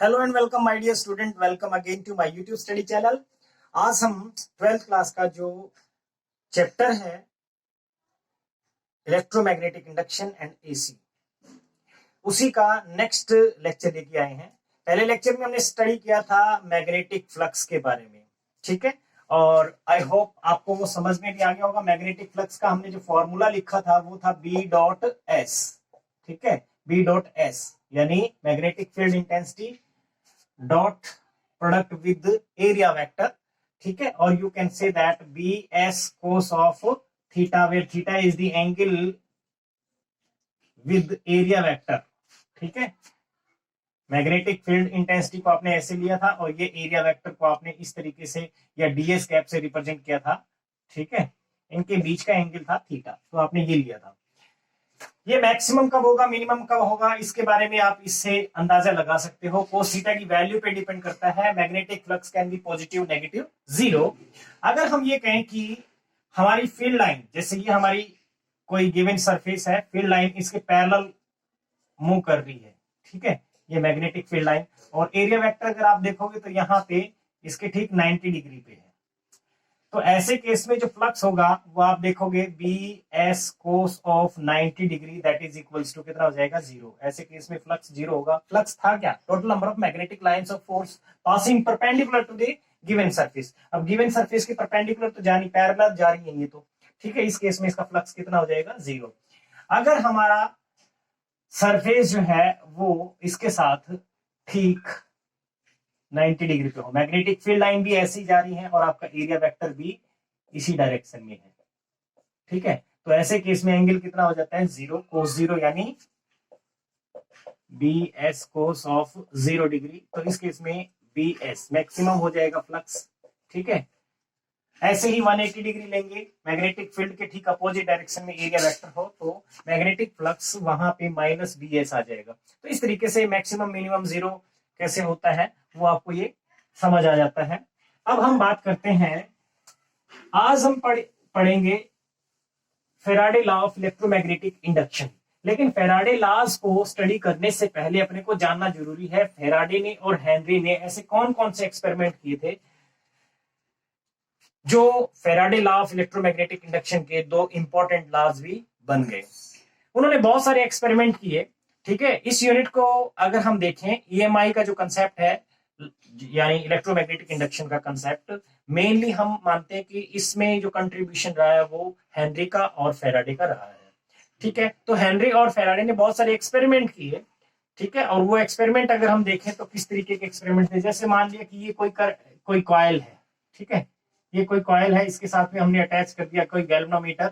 Hello and welcome my dear student, welcome again to my YouTube study channel. आज हम 12th class का जो chapter है electromagnetic induction and AC, उसी का नेक्स्ट लेक्चर लेके आए हैं। पहले लेक्चर में हमने स्टडी किया था मैग्नेटिक फ्लक्स के बारे में, ठीक है। और आई होप आपको वो समझ में भी आ गया होगा। मैग्नेटिक फ्लक्स का हमने जो फॉर्मूला लिखा था वो था बी डॉट एस, ठीक है। बी डॉट एस यानी magnetic field intensity dot product with area vector, ठीक है। और you can say that B S cos of theta, where theta is the angle with area vector, ठीक है। Magnetic field intensity को आपने ऐसे लिया था और ये एरिया वेक्टर को आपने इस तरीके से या डीएस कैप से रिप्रेजेंट किया था, ठीक है। इनके बीच का एंगल था थीटा, तो आपने ये लिया था। ये मैक्सिमम कब होगा, मिनिमम कब होगा, इसके बारे में आप इससे अंदाजा लगा सकते हो। कोस थीटा की वैल्यू पे डिपेंड करता है। Magnetic flux can be positive, negative, zero. अगर हम ये कहें कि हमारी फील्ड लाइन, जैसे ये हमारी कोई गिवन सरफेस है, फील्ड लाइन इसके पैरेलल मूव कर रही है, ठीक है, ये मैग्नेटिक फील्ड लाइन। और एरिया वेक्टर अगर आप देखोगे तो यहाँ पे इसके ठीक 90 डिग्री पे है। तो ऐसे केस में जो फ्लक्स होगा वो आप देखोगे B S cos of 90 degree that is equals to कितना हो जाएगा, जीरो। ऐसे केस में फ्लक्स जीरो होगा। फ्लक्स था क्या, total number of magnetic lines of force passing perpendicular to the given surface. अब गिवन सरफेस के परपेंडिकुलर तो जानी, पैरेलल जा रही है ये तो, ठीक है। इस केस में इसका फ्लक्स कितना हो जाएगा, जीरो। अगर हमारा सरफेस जो है वो इसके साथ ठीक 90 डिग्री पे हो, मैग्नेटिक फील्ड लाइन भी ऐसी जा रही है और आपका एरिया वेक्टर भी इसी डायरेक्शन में है, ठीक है। तो ऐसे केस में एंगल कितना हो जाता है, जीरो, कोस जीरो, यानी B S cos of 0 degree. तो इस केस में बी एस मैक्सिमम हो जाएगा फ्लक्स, ठीक है। ऐसे ही 180 डिग्री लेंगे, मैग्नेटिक फील्ड के ठीक अपोजिट डायरेक्शन में एरिया वेक्टर हो तो मैग्नेटिक फ्लक्स वहां पे माइनस बी एस आ जाएगा। तो इस तरीके से मैक्सिमम मिनिमम जीरो कैसे होता है वो आपको ये समझ आ जाता है। अब हम बात करते हैं, आज हम पढ़ेंगे Faraday law of electromagnetic induction. लेकिन फेराडे लॉज को स्टडी करने से पहले अपने को जानना जरूरी है फेराडे ने और हेनरी ने ऐसे कौन कौन से एक्सपेरिमेंट किए थे जो Faraday law of electromagnetic induction के दो इंपॉर्टेंट लॉज भी बन गए। उन्होंने बहुत सारे एक्सपेरिमेंट किए, ठीक है। इस यूनिट को अगर हम देखें, ईएमआई का जो कंसेप्ट है यानी इलेक्ट्रोमैग्नेटिक इंडक्शन का कंसेप्ट, मेनली हम मानते हैं कि इसमें जो कंट्रीब्यूशन रहा है वो हेनरी का और फेराडे का रहा है, ठीक है। तो हेनरी और फेराडे ने बहुत सारे एक्सपेरिमेंट किए, ठीक है। और वो एक्सपेरिमेंट अगर हम देखें तो किस तरीके के एक्सपेरिमेंट थे, जैसे मान लिया कि ये कोई कॉइल है, ठीक है। ये कोई कॉइल है, इसके साथ में हमने अटैच कर दिया कोई गैल्वेनोमीटर,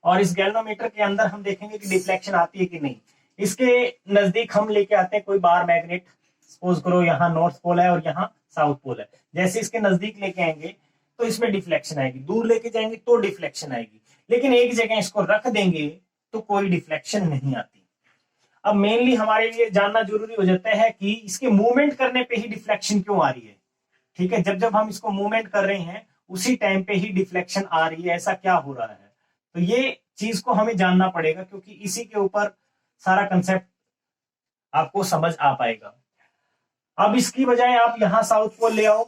और इस गैल्वेनोमीटर के अंदर हम देखेंगे कि डिफ्लेक्शन आती है कि नहीं। इसके नजदीक हम लेके आते हैं कोई बार मैग्नेट, सपोज करो यहाँ नॉर्थ पोल है और यहाँ साउथ पोल है। जैसे इसके नजदीक लेके आएंगे तो इसमें डिफ्लेक्शन आएगी, दूर लेके जाएंगे तो डिफ्लेक्शन आएगी, लेकिन एक जगह इसको रख देंगे तो कोई डिफ्लेक्शन नहीं आती। अब मेनली हमारे लिए जानना जरूरी हो जाता है कि इसके मूवमेंट करने पे ही डिफ्लेक्शन क्यों आ रही है, ठीक है। जब जब हम इसको मूवमेंट कर रहे हैं उसी टाइम पे ही डिफ्लेक्शन आ रही है, ऐसा क्या हो रहा है। तो ये चीज को हमें जानना पड़ेगा क्योंकि इसी के ऊपर सारा कंसेप्ट आपको समझ आ पाएगा। अब इसकी बजाय आप यहां साउथ पोल ले आओ,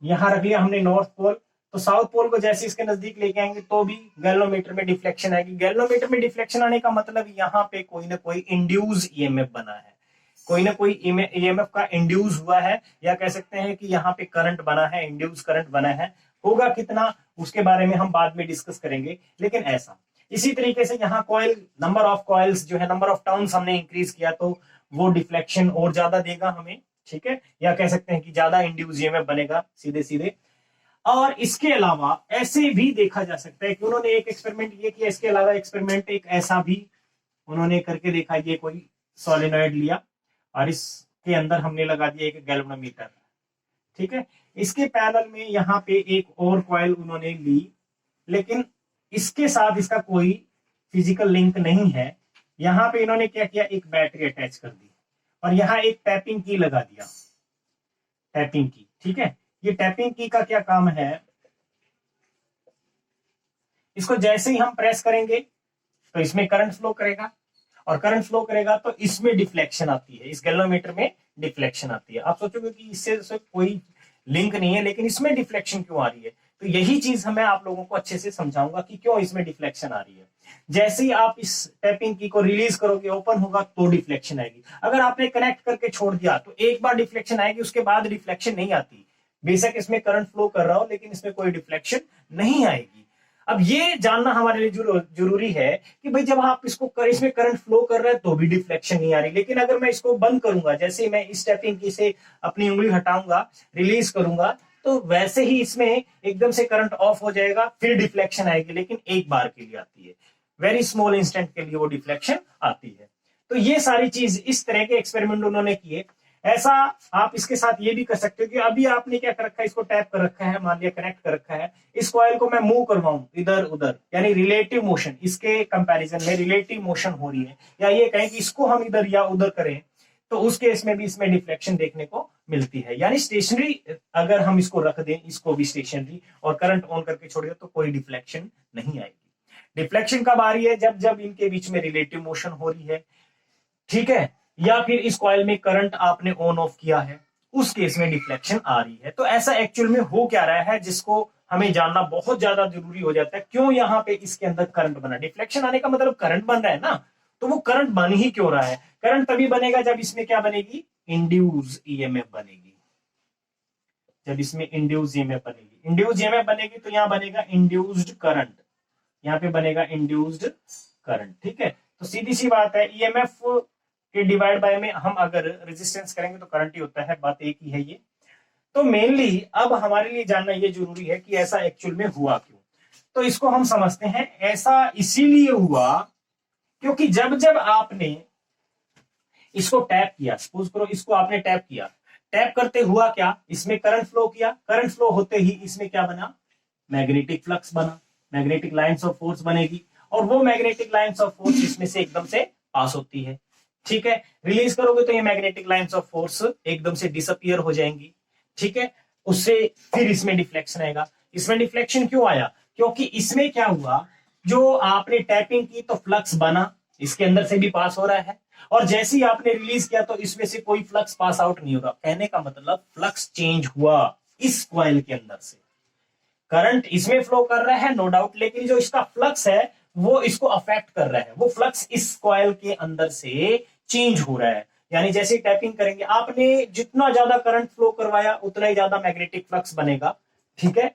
यहां रख लिया हमने नॉर्थ पोल, तो साउथ पोल को जैसे इसके नजदीक लेके आएंगे तो भी गैल्वेनोमीटर में डिफ्लेक्शन आएगी। गैल्वेनोमीटर में डिफ्लेक्शन आने का मतलब यहाँ पे कोई ना कोई इंड्यूस ईएमएफ बना है, कोई ना कोई ईएमएफ का इंड्यूस हुआ है, या कह सकते हैं कि यहाँ पे करंट बना है, इंड्यूस करंट बना है। होगा कितना उसके बारे में हम बाद में डिस्कस करेंगे, लेकिन ऐसा। इसी तरीके से यहाँ कॉइल, नंबर ऑफ कॉइल्स जो है, नंबर ऑफ टर्न्स हमने इंक्रीज किया तो वो डिफ्लेक्शन और ज्यादा देगा हमें, ठीक है। या कह सकते हैं कि ज्यादा इंड्यूस ईएमएफ बनेगा सीधे सीधे। और इसके अलावा ऐसे भी देखा जा सकता है कि उन्होंने एक एक्सपेरिमेंट ये किया, इसके अलावा एक्सपेरिमेंट एक ऐसा भी उन्होंने करके देखा, ये कोई सॉलिनॉइड लिया और इसके अंदर हमने लगा दिया एक गैल्वेनोमीटर, ठीक है। इसके पैरेलल में यहाँ पे एक और कॉइल उन्होंने ली, लेकिन इसके साथ इसका कोई फिजिकल लिंक नहीं है। यहाँ पे इन्होंने क्या किया, एक बैटरी अटैच कर दी और यहाँ एक टैपिंग की लगा दिया, टैपिंग की, ठीक है। ये टैपिंग की का क्या काम है, इसको जैसे ही हम प्रेस करेंगे तो इसमें करंट फ्लो करेगा और करंट फ्लो करेगा तो इसमें डिफ्लेक्शन आती है, इस गैल्वेनोमीटर में डिफ्लेक्शन आती है। आप सोचोगे कि इससे कोई लिंक नहीं है, लेकिन इसमें डिफ्लेक्शन क्यों आ रही है? तो यही चीज मैं आप लोगों को अच्छे से समझाऊंगा कि क्यों इसमें डिफ्लेक्शन आ रही है। जैसे ही आप इस टैपिंग की को रिलीज करोगे, ओपन होगा तो डिफ्लेक्शन आएगी। अगर आपने कनेक्ट करके छोड़ दिया तो एक बार डिफ्लेक्शन आएगी, उसके बाद डिफ्लेक्शन नहीं आती। बेशक इसमें करंट फ्लो कर रहा हो, लेकिन इसमें कोई डिफ्लेक्शन नहीं आएगी। अब ये जानना हमारे लिए जरूरी है कि भाई जब आप इसमें करंट फ्लो कर रहे हैं तो भी डिफ्लेक्शन नहीं आ रही, लेकिन अगर मैं इसको बंद करूंगा, जैसे मैं इस टैपिंग की से अपनी उंगली हटाऊंगा, रिलीज करूंगा, तो वैसे ही इसमें एकदम से करंट ऑफ हो जाएगा, फिर डिफ्लेक्शन आएगी, लेकिन एक बार के लिए आती है, वेरी स्मॉल इंस्टेंट के लिए वो डिफ्लेक्शन आती है। तो ये सारी चीज, इस तरह के एक्सपेरिमेंट उन्होंने किए। ऐसा आप इसके साथ ये भी कर सकते हो कि अभी आपने क्या कर रखा है, इसको टैप कर रखा है, मान लिया कनेक्ट कर रखा है, इस कॉइल को मैं मूव करवाऊं इधर उधर, यानी रिलेटिव मोशन, इसके कंपैरिजन में रिलेटिव मोशन हो रही है, या ये कहें कि इसको हम इधर या उधर करें, तो उस केस में भी इसमें डिफ्लेक्शन देखने को मिलती है। यानी स्टेशनरी अगर हम इसको रख दें, इसको भी स्टेशनरी, और करंट ऑन करके छोड़ दें, तो कोई डिफ्लेक्शन नहीं आएगी। डिफ्लेक्शन कब आ रही है? जब जब इनके बीच में रिलेटिव मोशन हो रही है, ठीक है, या फिर इस कॉइल में करंट आपने ऑन ऑफ किया है, उस केस में डिफ्लेक्शन आ रही है। तो ऐसा एक्चुअल में हो क्या रहा है, जिसको हमें जानना बहुत ज्यादा जरूरी हो जाता है। क्यों यहाँ पे इसके अंदर करंट बना? डिफ्लेक्शन आने का मतलब करंट बन रहा है ना, तो वो करंट बन ही क्यों रहा है? करंट तभी बनेगा जब इसमें क्या बनेगी? इंड्यूस ईएमएफ बनेगी। जब इसमें इंड्यूस ईएमएफ बनेगी, इंड्यूस ईएमएफ बनेगी तो यहाँ बनेगा इंड्यूस्ड करंट, यहाँ पे बनेगा इंड्यूस्ड करंट। ठीक है, तो सीधी सी बात है, ईएमएफ के डिवाइड बाय में हम अगर रेजिस्टेंस करेंगे तो करंट ही होता है, बात एक ही है ये। तो मेनली अब हमारे लिए जानना ये जरूरी है कि ऐसा एक्चुअल में हुआ क्यों। तो इसको हम समझते हैं, ऐसा इसीलिए हुआ क्योंकि जब जब आपने इसको टैप किया, सपोज करो इसको आपने टैप किया, टैप करते हुआ क्या, इसमें करंट फ्लो किया, करंट फ्लो होते ही इसमें क्या बना? मैग्नेटिक फ्लक्स बना, मैग्नेटिक लाइंस ऑफ फोर्स बनेगी, और वो मैग्नेटिक लाइंस ऑफ फोर्स इसमें से एकदम से पास होती है। ठीक है, रिलीज करोगे तो ये मैग्नेटिक लाइंस ऑफ फोर्स एकदम से डिसअपियर हो जाएंगी। ठीक है, उससे फिर इसमें डिफ्लेक्शन आएगा। इसमें डिफ्लेक्शन क्यों आया? क्योंकि इसमें क्या हुआ, जो आपने टैपिंग की तो फ्लक्स बना, इसके अंदर से भी पास हो रहा है, और जैसे ही आपने रिलीज किया तो इसमें से कोई फ्लक्स पास आउट नहीं हो रहा। कहने का मतलब फ्लक्स चेंज हुआ इस कॉइल के अंदर से। करंट इसमें फ्लो कर रहा है नो डाउट, लेकिन जो इसका फ्लक्स है वो इसको अफेक्ट कर रहा है, वो फ्लक्स इस कॉइल के अंदर से चेंज हो रहा है। यानी जैसे टैपिंग करेंगे, आपने जितना ज्यादा करंट फ्लो करवाया उतना ही ज्यादा मैग्नेटिक फ्लक्स बनेगा। ठीक है,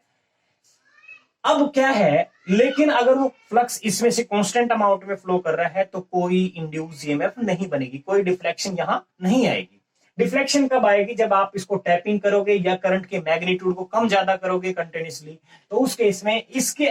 अब क्या है, लेकिन अगर वो फ्लक्स इसमें से कांस्टेंट अमाउंट में फ्लो कर रहा है तो कोई इंड्यूस ईएमएफ नहीं बनेगी, कोई डिफ्लेक्शन यहां नहीं आएगी। डिफ्लेक्शन कब आएगी? जब आप इसको टैपिंग करोगे या करंट के मैग्नीट्यूड को कम ज्यादा करोगे कंटिन्यूसली, तो उस केस में इसके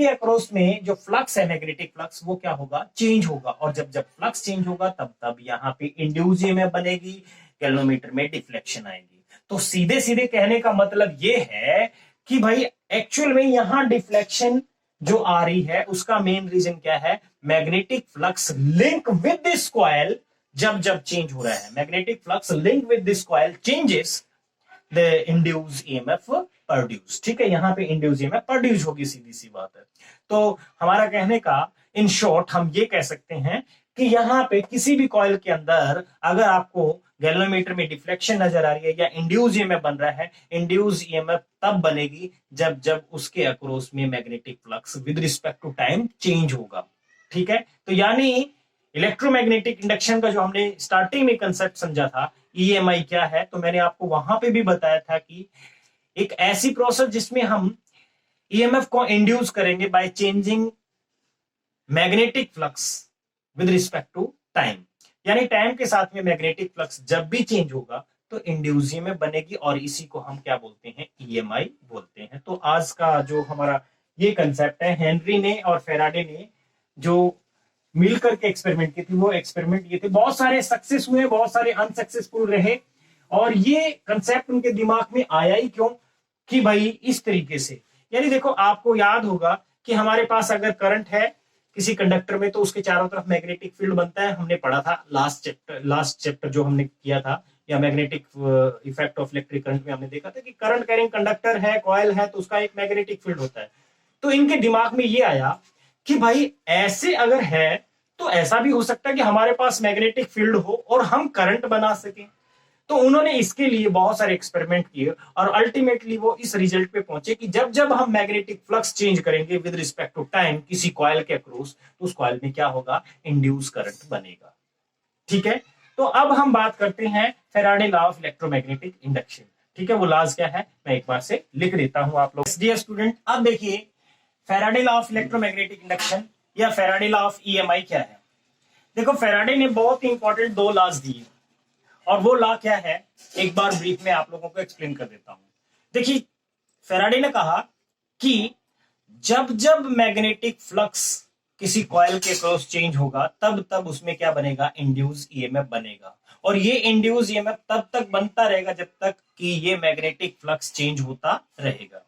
अक्रॉस में जो फ्लक्स है, मैग्नेटिक फ्लक्स, वो क्या होगा? चेंज होगा, और जब जब फ्लक्स चेंज होगा तब तब यहाँ पे इंड्यूस ईएमएफ बनेगी, गैल्वेनोमीटर में डिफ्लेक्शन आएगी। तो सीधे सीधे कहने का मतलब ये है कि भाई एक्चुअल में यहां डिफ्लेक्शन जो आ रही है उसका मेन रीजन क्या है? Magnetic flux link with this coil जब जब चेंज हो रहा है, magnetic flux link with this coil changes the induce EMF produce. ठीक है, यहां पे इंड्यूस ईएमएफ प्रोड्यूस होगी, सीधी सी बात है। तो हमारा कहने का इन शॉर्ट हम ये कह सकते हैं कि यहां पे किसी भी कॉइल के अंदर अगर आपको गैल्वेनोमीटर में डिफ्लेक्शन नजर आ रही है या इंड्यूस ईएमएफ बन रहा है, इंड्यूस ईएमएफ तब बनेगी जब जब उसके अक्रॉस में magnetic flux with respect to time change होगा। ठीक है, तो यानी इलेक्ट्रोमैग्नेटिक इंडक्शन का जो हमने स्टार्टिंग में कंसेप्ट समझा था, ईएमआई क्या है, तो मैंने आपको वहां पे भी बताया था कि एक ऐसी प्रोसेस जिसमें हम ईएमएफ को इंड्यूस करेंगे by changing magnetic flux with respect to time, यानी टाइम के साथ में मैग्नेटिक फ्लक्स जब भी चेंज होगा तो इंड्यूस ईएमएफ बनेगी, और इसी को हम क्या बोलते हैं? ईएमआई बोलते हैं। तो आज का जो हमारा ये कंसेप्ट है, हेनरी ने और फेराडे ने जो मिलकर के एक्सपेरिमेंट की थी, वो एक्सपेरिमेंट ये थे, बहुत सारे सक्सेस हुए, बहुत सारे अनसक्सेसफुल रहे, और ये कंसेप्ट उनके दिमाग में आया ही क्यों? कि भाई इस तरीके से, यानी देखो आपको याद होगा कि हमारे पास अगर करंट है किसी कंडक्टर में तो उसके चारों तरफ मैग्नेटिक फील्ड बनता है, हमने पढ़ा था लास्ट चैप्टर जो हमने किया था, या magnetic effect of electric current में हमने देखा था कि करंट कैरिंग कंडक्टर है, कॉइल है, तो उसका एक मैग्नेटिक फील्ड होता है। तो इनके दिमाग में ये आया कि भाई ऐसे अगर है तो ऐसा भी हो सकता है कि हमारे पास मैग्नेटिक फील्ड हो और हम करंट बना सकें। तो उन्होंने इसके लिए बहुत सारे एक्सपेरिमेंट किए और अल्टीमेटली वो इस रिजल्ट पे पहुंचे कि जब जब हम मैग्नेटिक फ्लक्स चेंज करेंगे विद रिस्पेक्ट टू टाइम किसी कॉइल के अक्रॉस, तो उस कॉइल में क्या होगा, इंड्यूस करंट बनेगा। ठीक है, तो अब हम बात करते हैं Faraday law of electromagnetic induction. ठीक है, वो लॉज क्या है मैं एक बार से लिख देता हूं आप लोग। डियर स्टूडेंट, अब देखिए Faraday law of electromagnetic induction या फैराडे लॉ ऑफ ईएमआई क्या है। देखो फैराडे ने बहुत ही इंपॉर्टेंट दो लॉज दिए और वो लॉ क्या है एक बार ब्रीफ में आप लोगों को एक्सप्लेन कर देता हूं। देखिए फैराडे ने कहा कि जब जब मैग्नेटिक फ्लक्स किसी कॉइल के क्रॉस चेंज होगा तब तब उसमें क्या बनेगा, इंड्यूस ईएमएफ बनेगा। और ये इंड्यूस ईएमएफ तब तक बनता रहेगा जब तक कि ये मैग्नेटिक फ्लक्स चेंज होता रहेगा।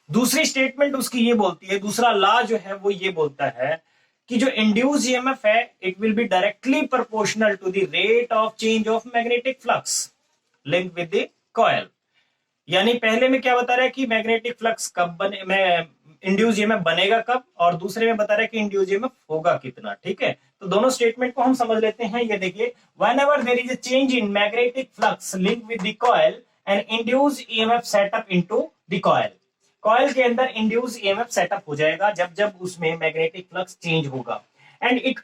दूसरी स्टेटमेंट उसकी ये बोलती है, दूसरा लॉ जो है वो ये बोलता है कि जो इंड्यूस ईएमएफ है it will be directly proportional to the rate of change of magnetic flux link with the coil. यानी पहले में क्या बता रहा है कि मैग्नेटिक फ्लक्स कब बने, इंड्यूस ईएमएफ बनेगा कब, और दूसरे में बता रहा है कि इंड्यूस ईएमएफ होगा कितना। ठीक है, तो दोनों स्टेटमेंट को हम समझ लेते हैं। ये देखिए, whenever there is a change in magnetic flux link with the coil and induce EMF setup into the coil, coil के अंदर इंड्यूस ईएमएफ सेटअप हो जाएगा जब जब उसमें मैग्नेटिक फ्लक्स चेंज होगा and it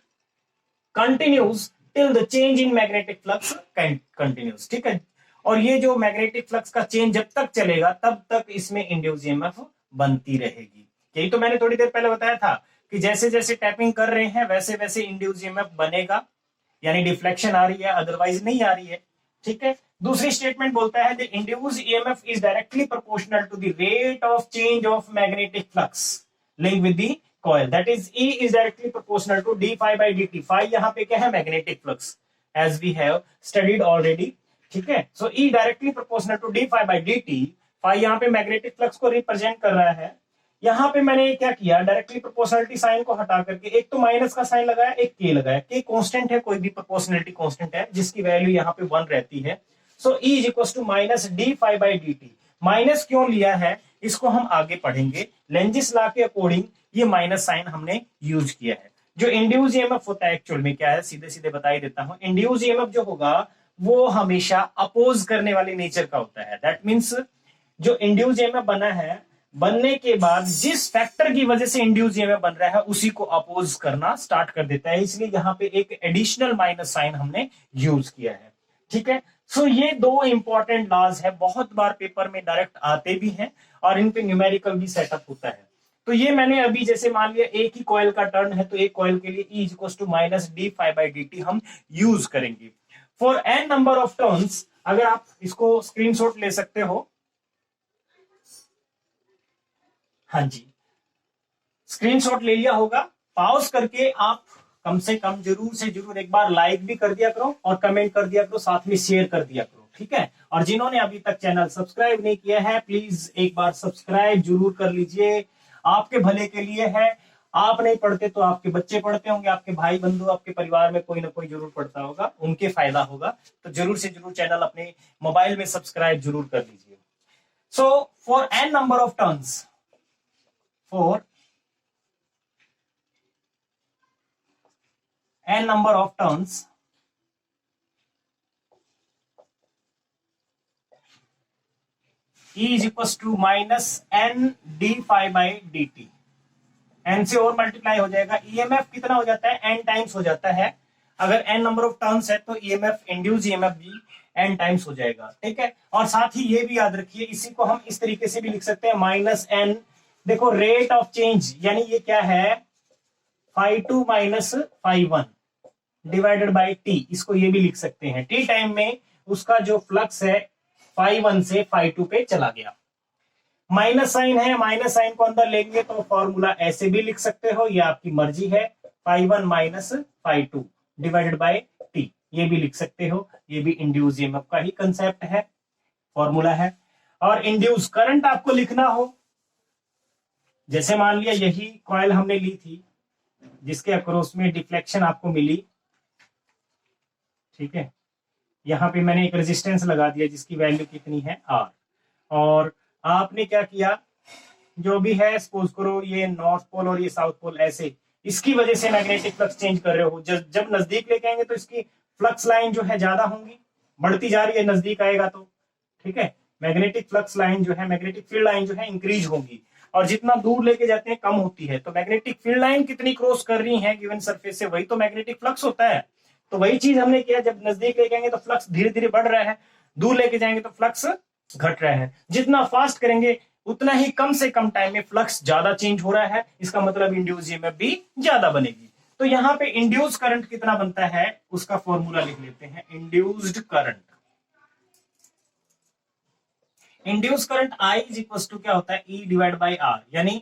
continues till the change in magnetic flux continues. ठीक है, और ये जो मैग्नेटिक फ्लक्स का चेंज जब तक चलेगा तब तक इसमें इंड्यूस ईएमएफ बनती रहेगी। यही तो मैंने थोड़ी देर पहले बताया था कि जैसे जैसे टैपिंग कर रहे हैं वैसे वैसे इंड्यूस ईएमएफ बनेगा, यानी डिफ्लेक्शन आ रही है अदरवाइज नहीं आ रही है। ठीक है, दूसरी स्टेटमेंट बोलता है the induced EMF is directly proportional to the rate of change of magnetic flux link with the coil, that is E is directly proportional to d phi by dt। phi यहां पे क्या है, magnetic flux, as we have studied already. ठीक है, so E directly proportional to d phi by dt। phi यहां पे magnetic flux को represent कर रहा है। यहां पे मैंने क्या किया, डायरेक्टली प्रोपोर्शनलिटी साइन को हटा करके एक तो माइनस का साइन लगाया, एक के लगाया। के कांस्टेंट है, कोई भी प्रोपोर्शनलिटी कांस्टेंट है जिसकी वैल्यू यहां पे 1 रहती है। So E is equal to minus d phi by d t. Minus क्यों लिया है इसको हम आगे पढ़ेंगे। लेंजिस लॉ के अकॉर्डिंग ये माइनस साइन हमने यूज किया है। जो इंड्यूस ईएमएफ होता है एक्चुअल में क्या है, सीधे सीधे बता ही देता हूं। इंड्यूस ईएमएफ जो होगा वो हमेशा अपोज करने वाले नेचर का होता है। दैट मीन्स जो इंड्यूस ईएमएफ बना है, बनने के बाद जिस फैक्टर की वजह से इंड्यूस ईएमएफ बन रहा है उसी को अपोज करना स्टार्ट कर देता है। इसलिए यहां पे एक एडिशनल माइनस साइन हमने यूज किया है। ठीक है, सो ये दो इंपॉर्टेंट लॉज है, बहुत बार पेपर में डायरेक्ट आते भी हैं और इन पे न्यूमेरिकल भी सेटअप होता है। तो ये मैंने अभी जैसे मान लिया एक ही कॉइल का टर्न है तो एक कॉइल के लिए E is equal to minus d phi by d t हम यूज करेंगे for n number of turns. अगर आप इसको स्क्रीनशॉट ले सकते हो, हाँ जी स्क्रीनशॉट ले लिया होगा, पॉज करके आप कम से कम जरूर से जरूर एक बार लाइक भी कर दिया करो और कमेंट कर दिया करो, साथ में शेयर कर दिया करो। ठीक है, और जिन्होंने अभी तक चैनल सब्सक्राइब नहीं किया है प्लीज एक बार सब्सक्राइब जरूर कर लीजिए, आपके भले के लिए है। आप नहीं पढ़ते तो आपके बच्चे पढ़ते होंगे, आपके भाई बंधु, आपके परिवार में कोई ना कोई जरूर पढ़ता होगा, उनके फायदा होगा। तो जरूर से जरूर चैनल अपने मोबाइल में सब्सक्राइब जरूर कर लीजिए। So for n number of turns, for n number of turns E is equals to minus n d phi by dt। n से और मल्टीप्लाई हो जाएगा। ईएमएफ कितना हो जाता है, n टाइम्स हो जाता है। अगर n नंबर ऑफ टर्न्स है तो ईएमएफ, इंड्यूस ईएमएफ भी n टाइम्स हो जाएगा। ठीक है, और साथ ही ये भी याद रखिए, इसी को हम इस तरीके से भी लिख सकते हैं माइनस n, देखो रेट ऑफ चेंज यानी ये क्या है, phi two minus phi one divided by t, इसको ये भी लिख सकते हैं। टी टाइम में उसका जो फ्लक्स है फाई वन से फाई टू पे चला गया। माइनस साइन है, माइनस साइन को अंदर लेंगे तो फॉर्मूला ऐसे भी लिख सकते हो, ये आपकी मर्जी है। Phi one minus phi two divided by t, ये भी लिख सकते हो। ये भी इंड्यूस ईएमएफ का ही कंसेप्ट है, फॉर्मूला है। और इंड्यूस करंट आपको लिखना हो, जैसे मान लिया यही कॉइल हमने ली थी जिसके अक्रॉस में डिफ्लेक्शन आपको मिली। ठीक है, यहां पे मैंने एक रेजिस्टेंस लगा दिया जिसकी वैल्यू कितनी है R, और आपने क्या किया, जो भी है सपोज करो ये नॉर्थ पोल और ये साउथ पोल ऐसे इसकी वजह से मैग्नेटिक फ्लक्स चेंज कर रहे हो। जब नजदीक लेके आएंगे तो इसकी फ्लक्स लाइन जो है ज्यादा होंगी, बढ़ती जा रही है नजदीक आएगा तो, ठीक है। मैग्नेटिक फ्लक्स लाइन जो है, मैग्नेटिक फील्ड लाइन जो है इंक्रीज होगी, और जितना दूर लेके जाते हैं कम होती है। तो मैग्नेटिक फील्ड लाइन कितनी क्रॉस कर रही है गिवन सरफेस से, वही तो मैग्नेटिक फ्लक्स होता है। तो वही चीज हमने किया, जब नजदीक लेके आएंगे तो फ्लक्स धीरे धीरे बढ़ रहा है, दूर लेके जाएंगे तो फ्लक्स घट रहा है। जितना फास्ट करेंगे उतना ही कम से कम टाइम में फ्लक्स ज्यादा चेंज हो रहा है, इसका मतलब इंड्यूस ईएमएफ भी ज्यादा बनेगी। तो यहाँ पे इंड्यूस करंट कितना बनता है उसका फॉर्मूला लिख लेते हैं। Induced current, induce current I is equal to क्या होता है, ई डिवाइड बाई आर, यानी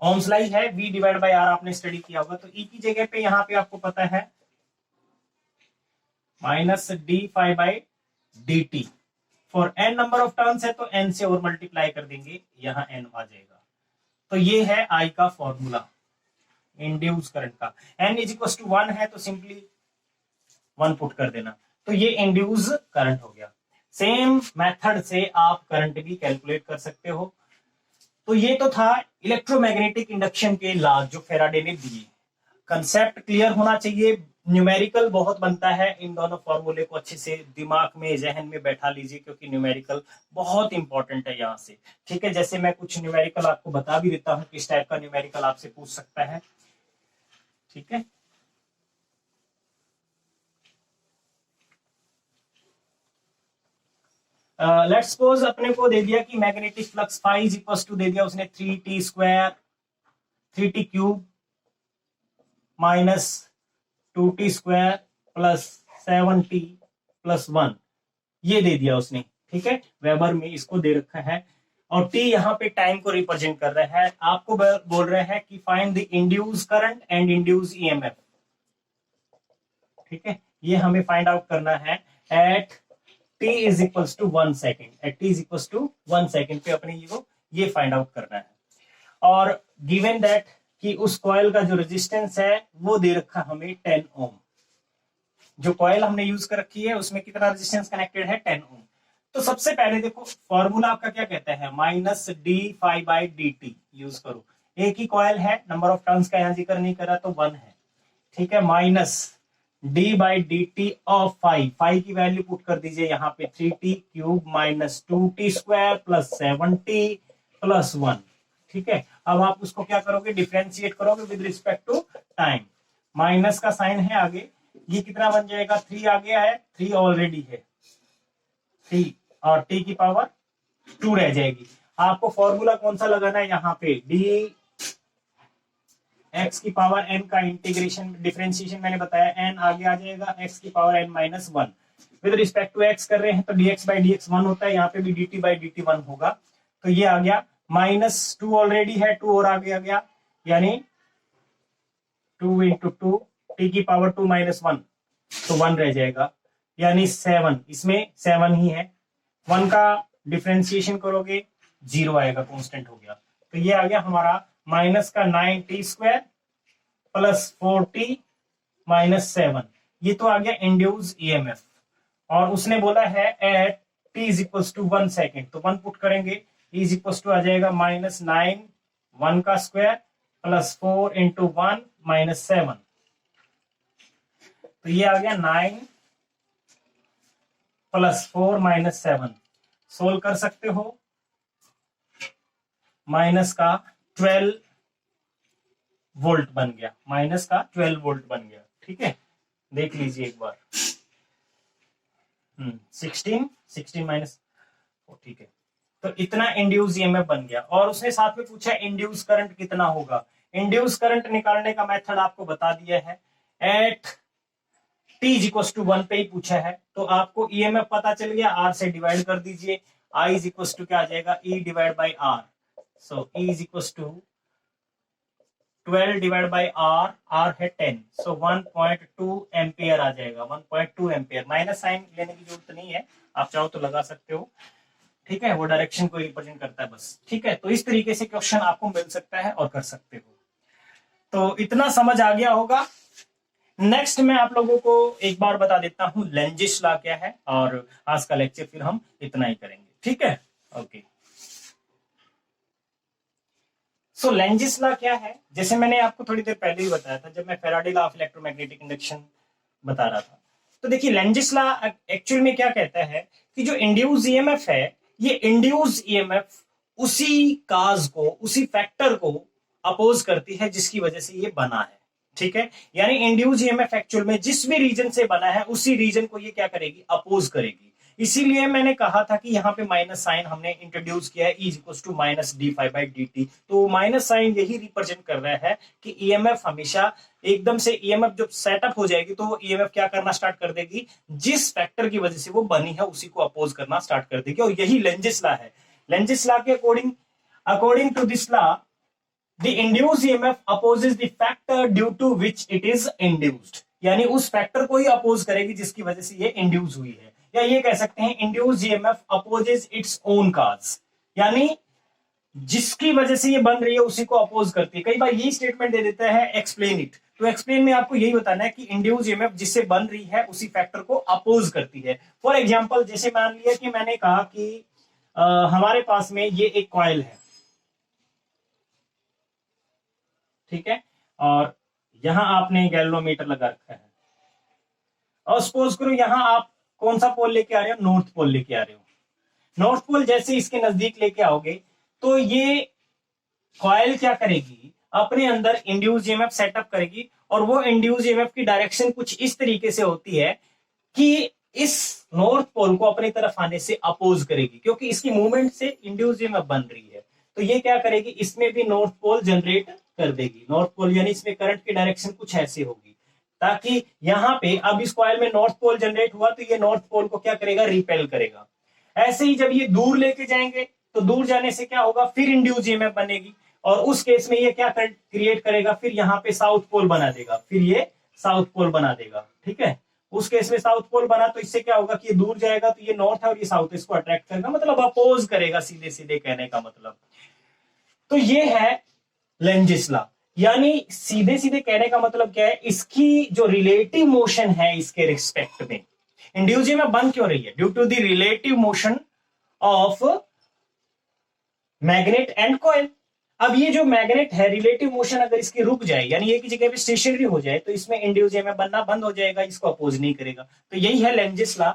ओम्स लाई है, वी डिवाइड बाई आर आपने स्टडी किया होगा। तो ई की जगह पे यहाँ पे आपको पता है minus d phi by d t. For N number of turns है तो एन से और मल्टीप्लाई कर देंगे, यहां एन आ जाएगा। तो ये है आई का फॉर्मूला इंड्यूस करंट का। एन इज इक्वल टू 1 है तो सिंपली 1 पुट कर देना, तो ये इंड्यूस करंट हो गया। सेम मेथड से आप करंट भी कैलकुलेट कर सकते हो। तो ये तो था इलेक्ट्रोमैग्नेटिक इंडक्शन के लॉ जो फैराडे ने दिए। कंसेप्ट क्लियर होना चाहिए, न्यूमेरिकल बहुत बनता है। इन दोनों फॉर्मूले को अच्छे से दिमाग में, जहन में बैठा लीजिए, क्योंकि न्यूमेरिकल बहुत इंपॉर्टेंट है यहाँ से, ठीक है। जैसे मैं कुछ न्यूमेरिकल आपको बता भी देता हूँ, किस टाइप का न्यूमेरिकल आपसे पूछ सकता है, ठीक है। लेट्स सपोज अपने को दे दिया कि magnetic flux phi is equal to दे दिया उसने 3t square 3t cube minus 2t square plus 7t plus 1, ये दे दिया उसने, ठीक है। वेबर में इसको दे रखा है, और t यहाँ पे टाइम को रिप्रेजेंट कर रहा है। आपको बोल रहा है कि find the induce current and induce EMF, ठीक है। ये हमें फाइंड आउट करना है at t is equal to 1 second, at t is equal to 1 second पे अपने ये फाइंड आउट करना है। और गिवन दैट कि उस कॉइल का जो रेजिस्टेंस है वो दे रखा हमें 10 ओम। जो कॉइल हमने यूज कर रखी है उसमें कितना रेजिस्टेंस कनेक्टेड है, 10 ओम। तो सबसे पहले देखो फॉर्मूला आपका क्या कहता है, minus d phi by d T use करो। एक ही कॉइल है, नंबर ऑफ टर्न्स का यहाँ जिक्र नहीं करा तो 1 है, ठीक है। Minus D by d T of five की वैल्यू पुट कर दीजिए यहाँ पे 3t cube minus 2t square plus 7t plus 1, ठीक है। अब आप उसको क्या करोगे, डिफरेंशिएट करोगे with respect to time. Minus का साइन है आगे, ये कितना बन जाएगा, 3 आ गया है, 3 ऑलरेडी है 3, और t की पावर 2 रह जाएगी। आपको फॉर्मूला कौन सा लगाना है यहाँ पे, डी x की पावर n का इंटीग्रेशन डिफरेंशिएशन मैंने बताया, n आगे आ जाएगा, x की power n minus 1 with respect to x कर रहे हैं तो dx बाई dx 1 होता है, यहाँ पे भी dt बाई dt 1 होगा। तो ये आ गया माइनस 2 ऑलरेडी है, 2 और आगे आ गया, यानी 2 इंटू 2 t की पावर 2 माइनस 1, तो 1 रह जाएगा, यानी 7, इसमें 7 ही है। 1 का डिफरेंशिएशन करोगे 0 आएगा, कांस्टेंट हो गया। तो ये आ गया हमारा माइनस का 9t square plus 4t minus 7, ये तो आ गया इंड्यूस ईएमएफ। और उसने बोला है at t is equal to 1 second, तो 1 पुट करेंगे, t इज इक्वल टू आ जाएगा माइनस 9 1 का स्क्वायर प्लस 4 इंटू 1 माइनस 7, तो ये आ गया 9 प्लस 4 माइनस 7। सोल्व कर सकते हो, माइनस का 12 वोल्ट बन गया, माइनस का 12 वोल्ट बन गया, ठीक है। देख लीजिए एक बार, 16 माइनस, ठीक है। तो इतना इंड्यूस ईएमएफ बन गया। और उसने साथ में पूछा इंड्यूस करंट कितना होगा। इंड्यूस करंट निकालने का मेथड आपको बता दिया है, at t is equal to 1 पे ही पूछा है, तो आपको ईएमएफ पता चल गया, r से डिवाइड कर दीजिए, I इज इक्वल टू क्या आ जाएगा, E divide by R. So E is equals to 12 divided by R, R है 10, so 1.2 एम्पियर आ जाएगा, 1.2 एम्पियर। माइनस साइन लेने की जरूरत नहीं है, आप चाहो तो लगा सकते हो, ठीक है, वो डायरेक्शन को रिप्रेजेंट करता है बस, ठीक है। तो इस तरीके से क्वेश्चन आपको मिल सकता है और कर सकते हो। तो इतना समझ आ गया होगा। नेक्स्ट मैं आप लोगों को एक बार बता देता हूं लेंजिस लॉ क्या है, और आज का लेक्चर फिर हम इतना ही करेंगे, ठीक है, ओके। सो लेंजिस लॉ क्या है, जैसे मैंने आपको थोड़ी देर पहले ही बताया था जब मैं Faraday law of electromagnetic induction बता रहा था। तो देखिए लेंजिस लॉ एक्चुअल में क्या कहता है कि जो इंड्यूस ईएमएफ है, ये इंड्यूस ईएमएफ उसी काज को, उसी फैक्टर को अपोज करती है जिसकी वजह से ये बना है। ठीक है, यानी इंड्यूस ईएमएफ एक्चुअल में जिस भी रीजन से बना है उसी रीजन को ये क्या करेगी, अपोज करेगी। इसीलिए मैंने कहा था कि यहाँ पे माइनस साइन हमने इंट्रोड्यूस किया है, is equal to minus d phi by d t. तो माइनस साइन यही रिप्रेजेंट कर रहा है कि ईएमएफ हमेशा एकदम से ईएमएफ जब सेटअप हो जाएगी तो ईएमएफ क्या करना स्टार्ट कर देगी, जिस फैक्टर की वजह से वो बनी है उसी को अपोज करना स्टार्ट कर देगी। और यही लेंजिस लॉ है। लेंजिस लॉ के according to this law the induced EMF opposes the factor due to which it is induced, यानी उस फैक्टर को ही अपोज करेगी जिसकी वजह से ये इंड्यूस हुई है, या ये कह सकते हैं induced EMF opposes its own cause, यानी जिसकी वजह से ये बन रही है उसी को अपोज करती है। कई बार यही स्टेटमेंट दे देता है एक्सप्लेन इट, तो एक्सप्लेन में आपको यही बताना है कि इंड्यूस ईएमएफ जिससे बन रही है उसी फैक्टर को अपोज करती है। फॉर एग्जांपल जैसे मान लिया कि मैंने कहा कि हमारे पास में ये एक कॉइल है, ठीक है, और यहां आपने गैल्वेनोमीटर लगा रखा है, और सपोज करो यहां आप कौन सा पोल लेके आ रहे हो, नॉर्थ पोल लेके आ रहे हो। नॉर्थ पोल जैसे इसके नजदीक लेके आओगे तो ये कॉइल क्या करेगी, अपने अंदर इंड्यूस ईएमएफ सेटअप करेगी, और वो इंड्यूस ईएमएफ की डायरेक्शन कुछ इस तरीके से होती है कि इस नॉर्थ पोल को अपनी तरफ आने से अपोज करेगी, क्योंकि इसकी मूवमेंट से इंड्यूस ईएमएफ बन रही है। तो ये क्या करेगी, इसमें भी नॉर्थ पोल जनरेट कर देगी। नॉर्थ पोल यानी इसमें करंट की डायरेक्शन कुछ ऐसी होगी, ताकि यहां पे अब इस कॉइल में नॉर्थ पोल जनरेट हुआ तो ये नॉर्थ पोल को क्या करेगा, रिपेल करेगा। ऐसे ही जब ये दूर लेके जाएंगे तो दूर जाने से क्या होगा, फिर इंड्यूस ईएमएफ बनेगी, और उस केस में ये क्या क्रिएट करेगा, फिर यहाँ पे साउथ पोल बना देगा, फिर ये साउथ पोल बना देगा। ठीक है, उस केस में साउथ पोल बना तो इससे क्या होगा कि ये दूर जाएगा तो ये नॉर्थ है और ये साउथ, इसको अट्रैक्ट करेगा, मतलब अपोज करेगा, सीधे सीधे कहने का मतलब। तो ये है लेंजिस लॉ, यानी सीधे सीधे कहने का मतलब क्या है, इसकी जो रिलेटिव मोशन है इसके रिस्पेक्ट में इंड्यूस ईएमएफ बन क्यों रही है, due to the relative motion of magnet and coil. अब ये जो मैग्नेट है, रिलेटिव मोशन अगर इसकी रुक जाए, यानी एक ही जगह पे स्टेशनरी हो जाए, तो इसमें इंड्यूस ईएमएफ बनना बंद हो जाएगा, इसको अपोज नहीं करेगा। तो यही है लेंजिस लॉ,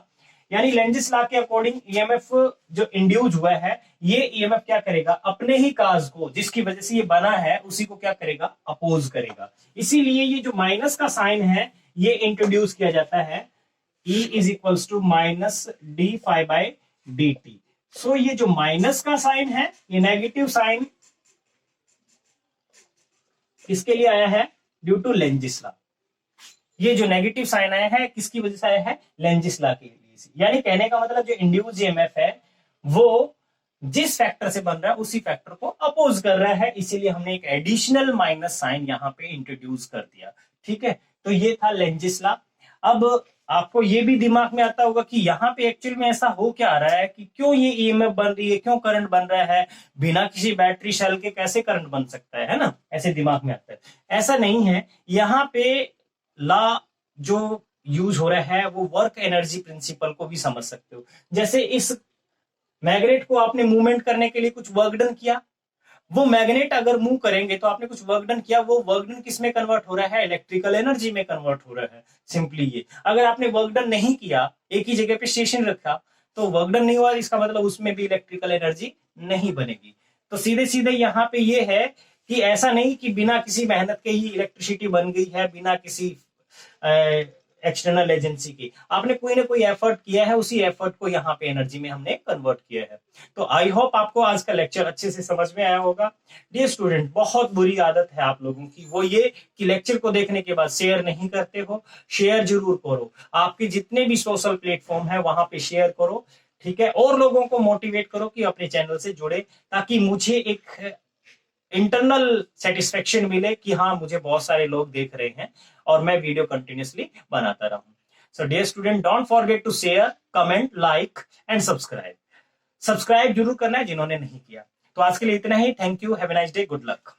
यानी लेंजिस लॉ के अकॉर्डिंग ईएमएफ जो इंड्यूस हुआ है, ये ईएमएफ क्या करेगा, अपने ही काज को, जिसकी वजह से ये बना है, उसी को क्या करेगा, अपोज करेगा। इसीलिए ये जो माइनस का साइन है ये इंट्रोड्यूस किया जाता है, E is equals to minus d phi by d t. So ये जो माइनस का साइन है, ये नेगेटिव साइन किसके लिए आया है, ड्यू टू लेंजिस लॉ। ये जो नेगेटिव साइन आया है किसकी वजह से आया है, लेंजिस लॉ के लिए। यानी कहने का मतलब जो इंड्यूस ईएमएफ है वो जिस फैक्टर से बन रहा है उसी फैक्टर को अपोज कर रहा है, इसीलिए हमने एक एडिशनल माइनस साइन यहां पे इंट्रोड्यूस कर दिया। ठीक है, तो ये था लेंजिस लॉ। अब आपको ये भी दिमाग में आता होगा कि यहाँ पे एक्चुअल में ऐसा हो क्या रहा है, कि क्यों ये ईएमएफ बन रही है, क्यों करंट बन रहा है, बिना किसी बैटरी सेल के कैसे करंट बन सकता है ना, ऐसे दिमाग में आता है। ऐसा नहीं है, यहाँ पे लॉ जो यूज हो रहा है वो वर्क एनर्जी प्रिंसिपल को भी समझ सकते हो। जैसे इस मैग्नेट को आपने मूवमेंट करने के लिए कुछ वर्क डन किया, वो मैग्नेट अगर मूव करेंगे तो आपने कुछ वर्क डन किया, वो वर्क डन किस में कन्वर्ट हो रहा है, इलेक्ट्रिकल एनर्जी में कन्वर्ट हो रहा है। सिंपली ये, अगर आपने वर्क डन नहीं किया, एक ही जगह पे स्टेशन रखा, तो वर्क डन नहीं हुआ, इसका मतलब उसमें भी इलेक्ट्रिकल एनर्जी नहीं बनेगी। तो सीधे सीधे यहाँ पे ये है कि ऐसा नहीं कि बिना किसी मेहनत के ही इलेक्ट्रिसिटी बन गई है, बिना किसी एक्सटर्नल एजेंसी की, आपने कोई ना कोई एफर्ट किया है, उसी एफर्ट को यहाँ पे एनर्जी में हमने कन्वर्ट किया है। तो आई होप आपको आज का लेक्चर अच्छे से समझ में आया होगा। डियर स्टूडेंट, बहुत बुरी आदत है आप लोगों की, वो ये कि लेक्चर को देखने के बाद शेयर नहीं करते हो। शेयर जरूर करो, आपके जितने भी सोशल प्लेटफॉर्म है वहां पे शेयर करो। ठीक है, और लोगों को मोटिवेट करो कि अपने चैनल से जुड़े, ताकि मुझे एक इंटरनल सेटिस्फेक्शन मिले कि हाँ, मुझे बहुत सारे लोग देख रहे हैं और मैं वीडियो कंटिन्यूअसली बनाता रहूं। So dear student, don't forget to share, comment, like and subscribe. Subscribe जरूर करना है जिन्होंने नहीं किया। तो आज के लिए इतना ही। Thank you, have a nice day, good luck.